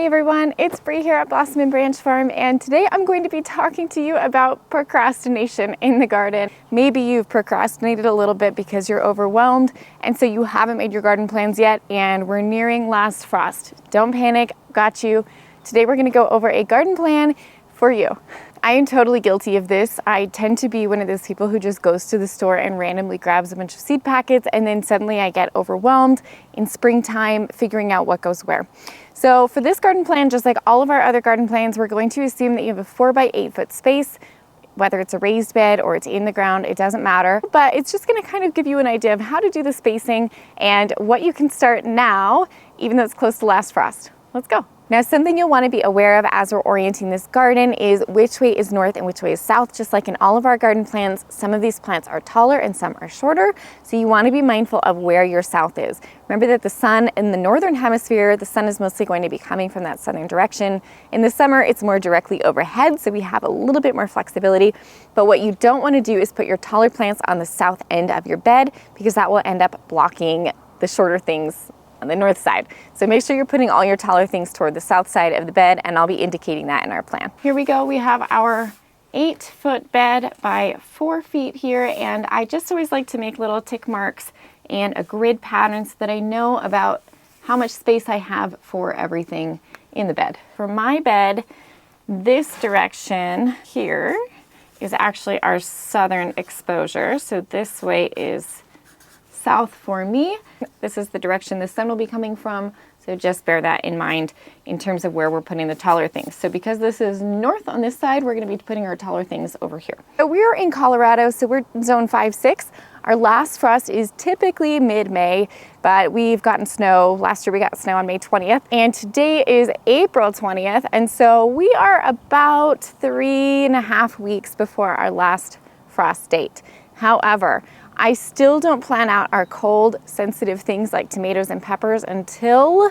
Hey everyone, it's Bree here at Blossom and Branch Farm, and today I'm going to be talking to you about procrastination in the garden. Maybe you've procrastinated a little bit because you're overwhelmed and so you haven't made your garden plans yet, and we're nearing last frost. Don't panic, got you. Today we're going to go over a garden plan for you. I am totally guilty of this. I tend to be one of those people who just goes to the store and randomly grabs a bunch of seed packets, and then suddenly I get overwhelmed in springtime figuring out what goes where. So for this garden plan, just like all of our other garden plans, we're going to assume that you have a 4 by 8 foot space, whether it's a raised bed or it's in the ground, it doesn't matter. But it's just gonna kind of give you an idea of how to do the spacing and what you can start now, even though it's close to last frost. Let's go. Now, something you'll want to be aware of as we're orienting this garden is which way is north and which way is south. Just like in all of our garden plans, some of these plants are taller and some are shorter. So you want to be mindful of where your south is. Remember that the sun in the northern hemisphere, the sun is mostly going to be coming from that southern direction. In the summer, it's more directly overhead, so we have a little bit more flexibility. But what you don't want to do is put your taller plants on the south end of your bed, because that will end up blocking the shorter things on the north side. So make sure you're putting all your taller things toward the south side of the bed, and I'll be indicating that in our plan. Here we go. We have our 8-foot bed by 4 feet here, and I just always like to make little tick marks and a grid pattern so that I know about how much space I have for everything in the bed. For my bed, this direction here is actually our southern exposure. So this way is south for me. This is the direction the sun will be coming from, so just bear that in mind in terms of where we're putting the taller things. So because this is north on this side, we're going to be putting our taller things over here. So we're in Colorado, so we're zone 5-6. Our last frost is typically mid-May, but we've gotten snow. Last year we got snow on May 20th, and today is April 20th, and so we are about 3.5 weeks before our last frost date. However, I still don't plan out our cold sensitive things like tomatoes and peppers until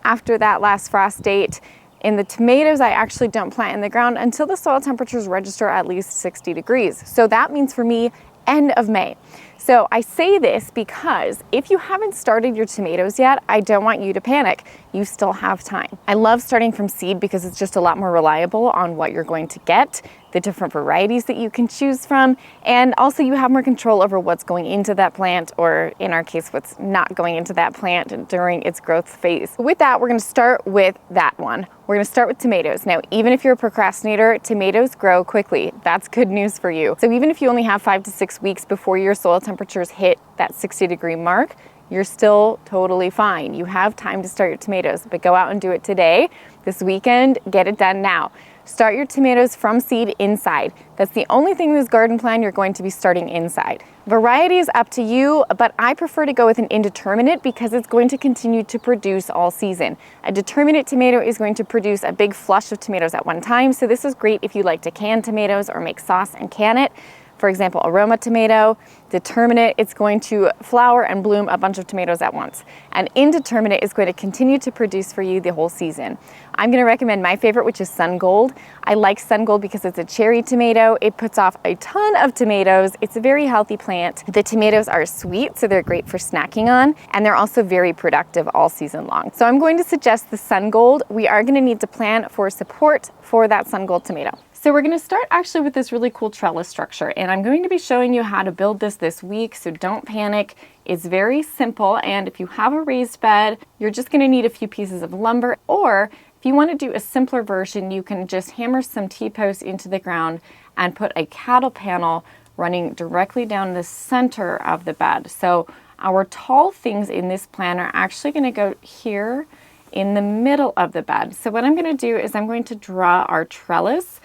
after that last frost date. In the tomatoes, I actually don't plant in the ground until the soil temperatures register at least 60 degrees. So that means for me, end of May. So I say this because if you haven't started your tomatoes yet, I don't want you to panic. You still have time. I love starting from seed because it's just a lot more reliable on what you're going to get, the different varieties that you can choose from, and also you have more control over what's going into that plant, or in our case, what's not going into that plant during its growth phase. With that, we're gonna start with that one. We're gonna start with tomatoes. Now, even if you're a procrastinator, tomatoes grow quickly. That's good news for you. So even if you only have 5 to 6 weeks before your soil temperatures hit that 60-degree mark, you're still totally fine. You have time to start your tomatoes, but go out and do it today, this weekend, get it done now. Start your tomatoes from seed inside. That's the only thing in this garden plan you're going to be starting inside. Variety is up to you, but I prefer to go with an indeterminate because it's going to continue to produce all season. A determinate tomato is going to produce a big flush of tomatoes at one time, so this is great if you like to can tomatoes or make sauce and can it. For example, aroma tomato. Determinate, it's going to flower and bloom a bunch of tomatoes at once. And indeterminate is going to continue to produce for you the whole season. I'm going to recommend my favorite, which is Sun Gold. I like Sun Gold because it's a cherry tomato. It puts off a ton of tomatoes. It's a very healthy plant. The tomatoes are sweet, so they're great for snacking on, and they're also very productive all season long. So I'm going to suggest the Sun Gold. We are going to need to plan for support for that Sun Gold tomato. So we're going to start actually with this really cool trellis structure, and I'm going to be showing you how to build this week, so don't panic. It's very simple, and if you have a raised bed, you're just going to need a few pieces of lumber, or if you want to do a simpler version, you can just hammer some T-posts into the ground and put a cattle panel running directly down the center of the bed. So our tall things in this plan are actually going to go here in the middle of the bed. So what I'm going to do is I'm going to draw our trellis.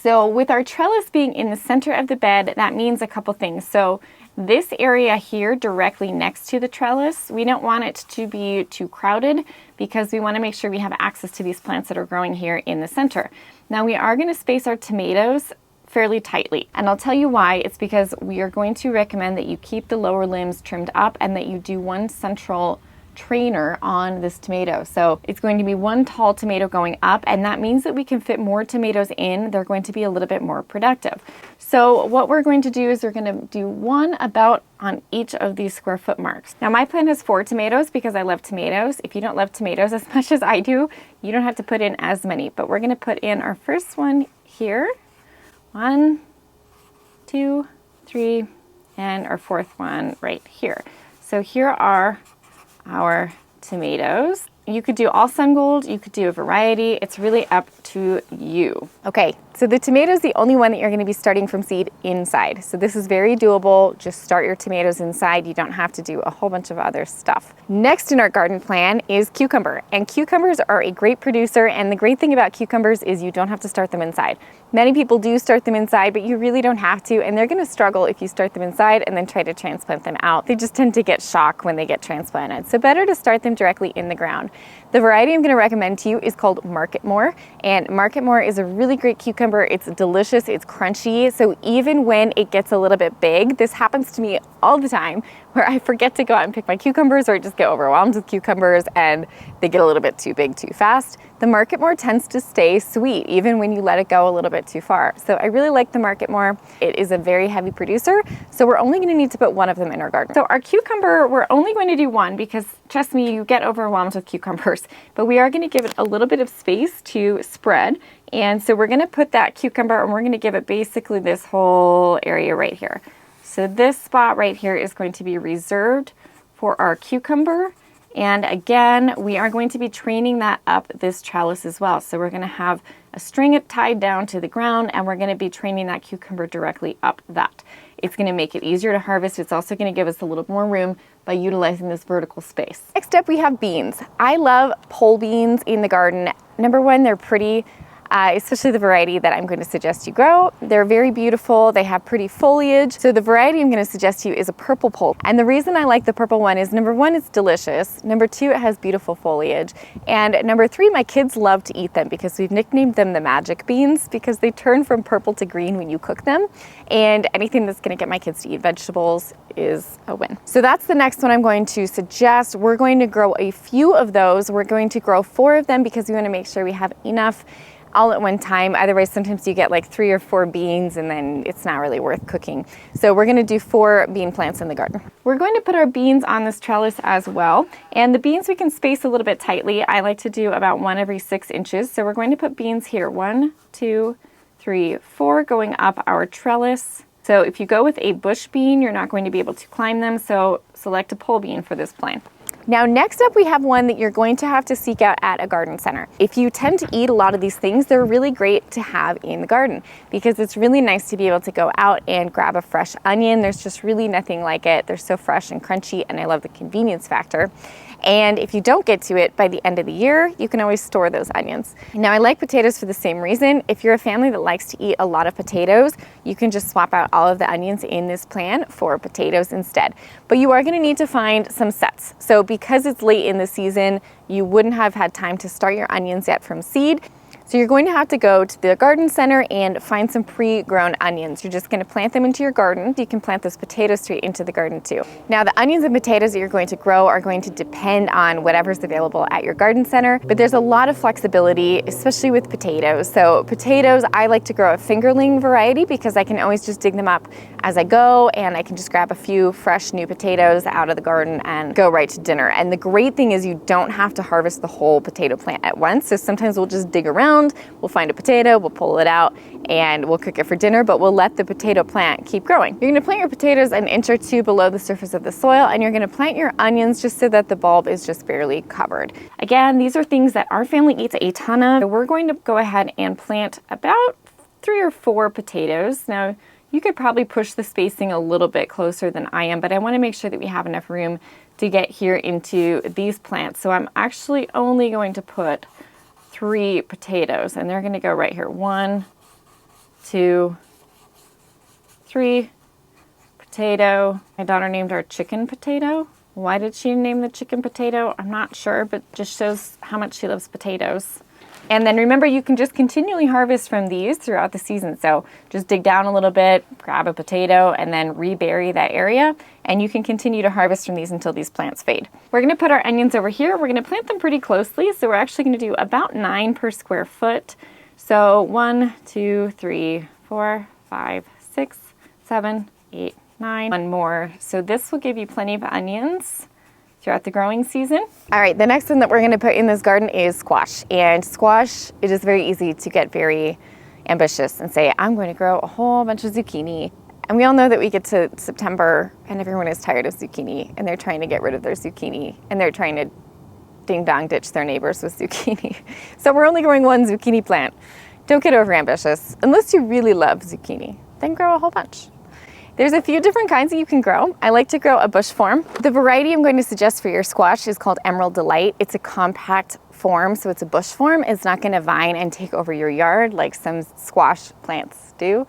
So with our trellis being in the center of the bed, that means a couple things. So this area here directly next to the trellis, we don't want it to be too crowded because we want to make sure we have access to these plants that are growing here in the center. Now we are going to space our tomatoes fairly tightly, and I'll tell you why. It's because we are going to recommend that you keep the lower limbs trimmed up and that you do one central trainer on this tomato. So it's going to be one tall tomato going up, and that means that we can fit more tomatoes in. They're going to be a little bit more productive. So what we're going to do is we're going to do one about on each of these square foot marks. Now my plant has 4 tomatoes because I love tomatoes. If you don't love tomatoes as much as I do, you don't have to put in as many, but we're going to put in our first one here. 1, 2, 3, and our 4th one right here. So here are our tomatoes. You could do all sun gold, you could do a variety. It's really up to you. Okay, so the tomato is the only one that you're going to be starting from seed inside. So this is very doable. Just start your tomatoes inside. You don't have to do a whole bunch of other stuff. Next in our garden plan is cucumber. And cucumbers are a great producer. And the great thing about cucumbers is you don't have to start them inside. Many people do start them inside, but you really don't have to. And they're going to struggle if you start them inside and then try to transplant them out. They just tend to get shock when they get transplanted. So better to start them directly in the ground. The variety I'm going to recommend to you is called Marketmore, and Marketmore is a really great cucumber. It's delicious, it's crunchy, so even when it gets a little bit big, this happens to me all the time, where I forget to go out and pick my cucumbers, or I just get overwhelmed with cucumbers and they get a little bit too big too fast. The Marketmore tends to stay sweet even when you let it go a little bit too far. So I really like the Marketmore. It is a very heavy producer, so we're only going to need to put one of them in our garden. So our cucumber, we're only going to do one because trust me, you get overwhelmed with cucumbers, but we are going to give it a little bit of space to spread. And so we're going to put that cucumber and we're going to give it basically this whole area right here. So this spot right here is going to be reserved for our cucumber. And again, we are going to be training that up this trellis as well. So we're going to have a string tied down to the ground and we're going to be training that cucumber directly up that. It's going to make it easier to harvest. It's also going to give us a little more room by utilizing this vertical space. Next up, we have beans. I love pole beans in the garden. Number one, they're pretty. Especially the variety that I'm going to suggest you grow. They're very beautiful. They have pretty foliage. So the variety I'm going to suggest to you is a purple pole. And the reason I like the purple one is number one, it's delicious. Number two, it has beautiful foliage. And number three, my kids love to eat them because we've nicknamed them the magic beans because they turn from purple to green when you cook them. And anything that's going to get my kids to eat vegetables is a win. So that's the next one I'm going to suggest. We're going to grow a few of those. We're going to grow 4 of them because we want to make sure we have enough all at one time. Otherwise, sometimes you get like 3 or 4 beans and then it's not really worth cooking. So we're going to do 4 bean plants in the garden. We're going to put our beans on this trellis as well. And the beans we can space a little bit tightly. I like to do about 1 every 6 inches. So we're going to put beans here. 1, 2, 3, 4 going up our trellis. So if you go with a bush bean, you're not going to be able to climb them. So select a pole bean for this plant. Now, next up, we have one that you're going to have to seek out at a garden center. If you tend to eat a lot of these things, they're really great to have in the garden because it's really nice to be able to go out and grab a fresh onion. There's just really nothing like it. They're so fresh and crunchy, and I love the convenience factor. And if you don't get to it by the end of the year, you can always store those onions. Now, I like potatoes for the same reason. If you're a family that likes to eat a lot of potatoes, you can just swap out all of the onions in this plant for potatoes instead. But you are going to need to find some sets. So because it's late in the season, you wouldn't have had time to start your onions yet from seed. So you're going to have to go to the garden center and find some pre-grown onions. You're just going to plant them into your garden. You can plant those potatoes straight into the garden too. Now, the onions and potatoes that you're going to grow are going to depend on whatever's available at your garden center, but there's a lot of flexibility, especially with potatoes. So potatoes, I like to grow a fingerling variety because I can always just dig them up as I go, and I can just grab a few fresh new potatoes out of the garden and go right to dinner. And the great thing is you don't have to harvest the whole potato plant at once. So sometimes we'll just dig around, we'll find a potato, we'll pull it out, and we'll cook it for dinner, but we'll let the potato plant keep growing. You're gonna plant your potatoes an inch or 2 below the surface of the soil, and you're gonna plant your onions just so that the bulb is just barely covered. Again, these are things that our family eats a ton of. So we're going to go ahead and plant about 3 or 4 potatoes. Now, you could probably push the spacing a little bit closer than I am, but I wanna make sure that we have enough room to get here into these plants. So I'm actually only going to put 3 potatoes, and they're going to go right here. 1, 2, 3. Potato. My daughter named our chicken potato. Why did she name the chicken potato? I'm not sure, but just shows how much she loves potatoes. And then remember, you can just continually harvest from these throughout the season. So just dig down a little bit, grab a potato, and then rebury that area. And you can continue to harvest from these until these plants fade. We're gonna put our onions over here. We're gonna plant them pretty closely. So we're actually gonna do about 9 per square foot. So 1, 2, 3, 4, 5, 6, 7, 8, 9. One more. So this will give you plenty of onions throughout the growing season. All right, the next one that we're gonna put in this garden is squash. And squash, it is very easy to get very ambitious and say, I'm going to grow a whole bunch of zucchini. And we all know that we get to September and everyone is tired of zucchini and they're trying to get rid of their zucchini and they're trying to ding dong ditch their neighbors with zucchini. So we're only growing one zucchini plant. Don't get over ambitious. Unless you really love zucchini, then grow a whole bunch. There's a few different kinds that you can grow. I like to grow a bush form. The variety I'm going to suggest for your squash is called Emerald Delight. It's a compact form, so it's a bush form. It's not gonna vine and take over your yard like some squash plants do.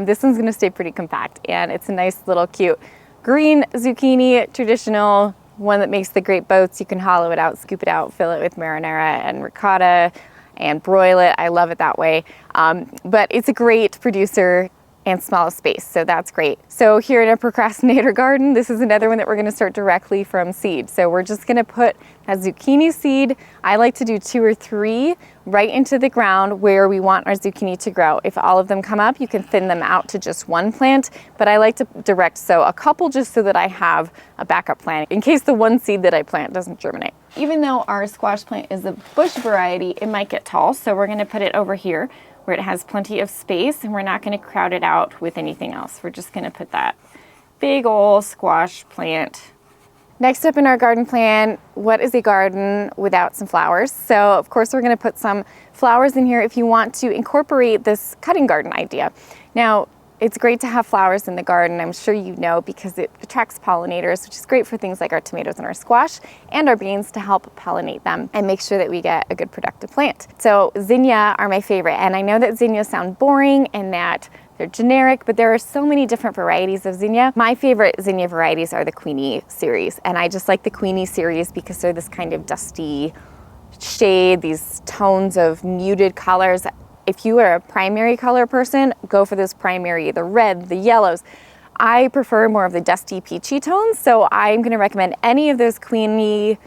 This one's gonna stay pretty compact, and it's a nice little cute green zucchini, traditional one that makes the great boats. You can hollow it out, scoop it out, fill it with marinara and ricotta, and broil it. I love it that way. But it's a great producer and small space, so that's great. So here in a procrastinator garden, this is another one that we're gonna start directly from seed. So we're just gonna put that zucchini seed, I like to do 2 or 3, right into the ground where we want our zucchini to grow. If all of them come up, you can thin them out to just one plant, but I like to direct sow a couple just so that I have a backup plan in case the one seed that I plant doesn't germinate. Even though our squash plant is a bush variety, it might get tall, so we're gonna put it over here where it has plenty of space, and we're not going to crowd it out with anything else. We're just going to put that big old squash plant. Next up in our garden plan, what is a garden without some flowers? So of course we're going to put some flowers in here if you want to incorporate this cutting garden idea. Now, it's great to have flowers in the garden, I'm sure you know, because it attracts pollinators, which is great for things like our tomatoes and our squash and our beans to help pollinate them and make sure that we get a good productive plant. So zinnia are my favorite, and I know that zinnia sound boring and that they're generic, but there are so many different varieties of zinnia. My favorite zinnia varieties are the Queenie series, and I just like the Queenie series because they're this kind of dusty shade, these tones of muted colors. If you are a primary color person, go for this primary, the red, the yellows. I prefer more of the dusty peachy tones, so I'm gonna recommend any of those Queenie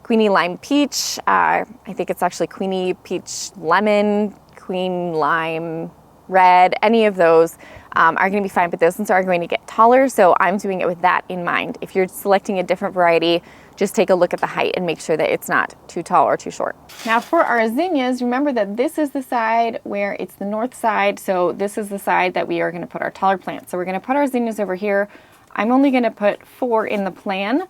Lime Peach. I think it's actually Queenie Peach Lemon, Queen Lime Red, any of those are gonna be fine, but those ones are going to get taller, so I'm doing it with that in mind. If you're selecting a different variety, just take a look at the height and make sure that it's not too tall or too short. Now for our zinnias, remember that this is the side where it's the north side, so this is the side that we are gonna put our taller plants. So we're gonna put our zinnias over here. I'm only gonna put 4 in the plan,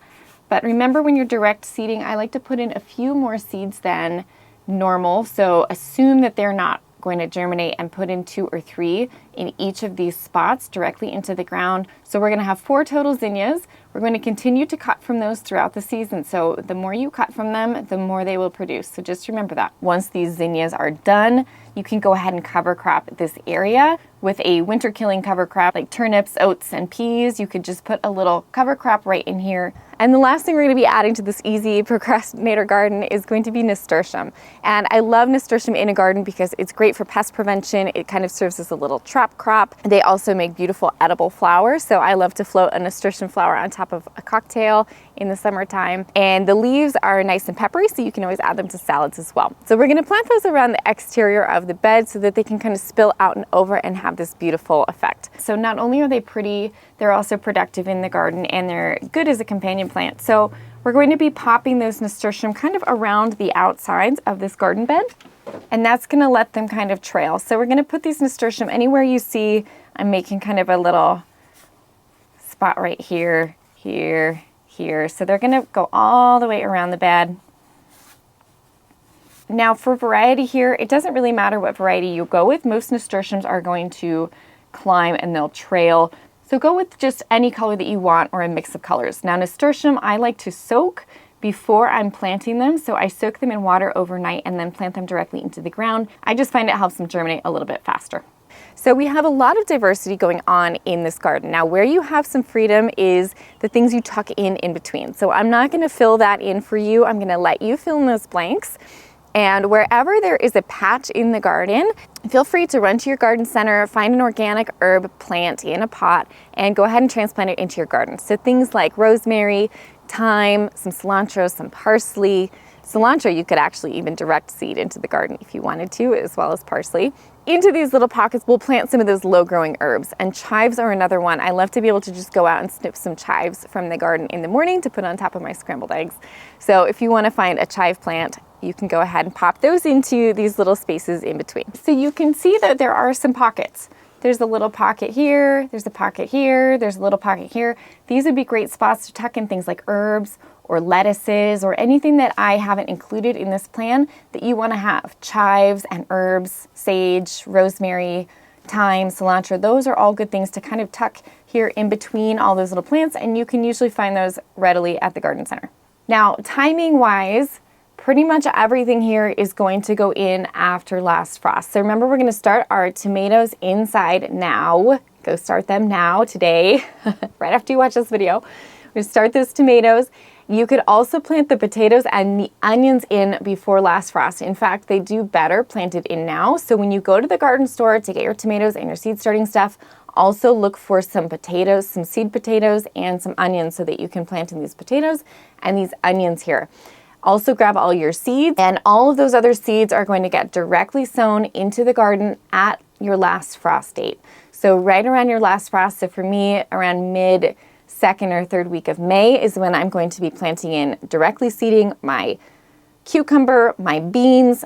but remember when you're direct seeding, I like to put in a few more seeds than normal, so assume that they're not going to germinate and put in 2 or 3 in each of these spots directly into the ground. So we're going to have 4 total zinnias. We're going to continue to cut from those throughout the season. So the more you cut from them, the more they will produce. So just remember that. Once these zinnias are done, you can go ahead and cover crop this area with a winter killing cover crop like turnips, oats, and peas. You could just put a little cover crop right in here. And the last thing we're going to be adding to this easy procrastinator garden is going to be Nasturtium. And I love Nasturtium in a garden because it's great for pest prevention. It kind of serves as a little trap crop. They also make beautiful edible flowers. So I love to float a Nasturtium flower on top of a cocktail in the summertime. And the leaves are nice and peppery, so you can always add them to salads as well. So we're going to plant those around the exterior of the bed so that they can kind of spill out and over and have this beautiful effect. So not only are they pretty, they're also productive in the garden, and they're good as a companion plant. So we're going to be popping those Nasturtium kind of around the outsides of this garden bed, and that's going to let them kind of trail. So we're going to put these Nasturtium anywhere you see. I'm making kind of a little spot right here, here, here. So they're going to go all the way around the bed. Now for variety here, it doesn't really matter what variety you go with. Most Nasturtiums are going to climb and they'll trail. So go with just any color that you want or a mix of colors. Now Nasturtium, I like to soak before I'm planting them. So I soak them in water overnight and then plant them directly into the ground. I just find it helps them germinate a little bit faster. So we have a lot of diversity going on in this garden. Now where you have some freedom is the things you tuck in between. So I'm not gonna fill that in for you. I'm gonna let you fill in those blanks. And wherever there is a patch in the garden, feel free to run to your garden center, find an organic herb plant in a pot, and go ahead and transplant it into your garden. So things like rosemary, thyme, some cilantro, some parsley. Cilantro you could actually even direct seed into the garden if you wanted to, as well as parsley. Into these little pockets, we'll plant some of those low-growing herbs, and chives are another one. I love to be able to just go out and snip some chives from the garden in the morning to put on top of my scrambled eggs. So if you want to find a chive plant, you can go ahead and pop those into these little spaces in between. So you can see that there are some pockets. There's a little pocket here, there's a pocket here, there's a little pocket here. These would be great spots to tuck in things like herbs or lettuces or anything that I haven't included in this plan that you want to have. Chives and herbs, sage, rosemary, thyme, cilantro, those are all good things to kind of tuck here in between all those little plants, and you can usually find those readily at the garden center. Now, timing wise, pretty much everything here is going to go in after last frost. So remember, we're going to start our tomatoes inside now. Go start them now, today, right after you watch this video. We're going to start those tomatoes. You could also plant the potatoes and the onions in before last frost. In fact, they do better planted in now. So when you go to the garden store to get your tomatoes and your seed starting stuff, also look for some potatoes, some seed potatoes, and some onions so that you can plant in these potatoes and these onions here. Also grab all your seeds, and all of those other seeds are going to get directly sown into the garden at your last frost date. So right around your last frost, so for me, around mid second or third week of May is when I'm going to be planting in, directly seeding my cucumber, my beans.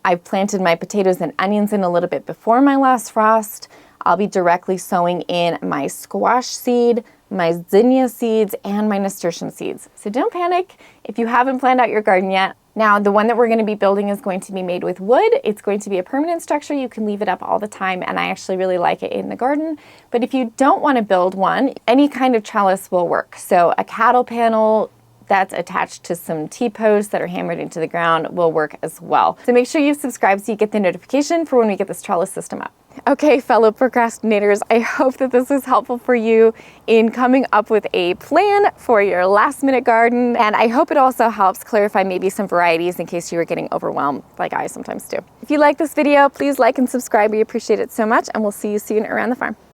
I've planted my potatoes and onions in a little bit before my last frost. I'll be directly sowing in my squash seed, my zinnia seeds, and my nasturtium seeds. So don't panic if you haven't planned out your garden yet. Now, the one that we're going to be building is going to be made with wood. It's going to be a permanent structure. You can leave it up all the time, and I actually really like it in the garden. But if you don't want to build one, any kind of trellis will work. So a cattle panel that's attached to some T-posts that are hammered into the ground will work as well. So make sure you subscribe so you get the notification for when we get this trellis system up. Okay, fellow procrastinators, I hope that this was helpful for you in coming up with a plan for your last minute garden. And I hope it also helps clarify maybe some varieties in case you were getting overwhelmed like I sometimes do. If you like this video, please like and subscribe. We appreciate it so much, and we'll see you soon around the farm.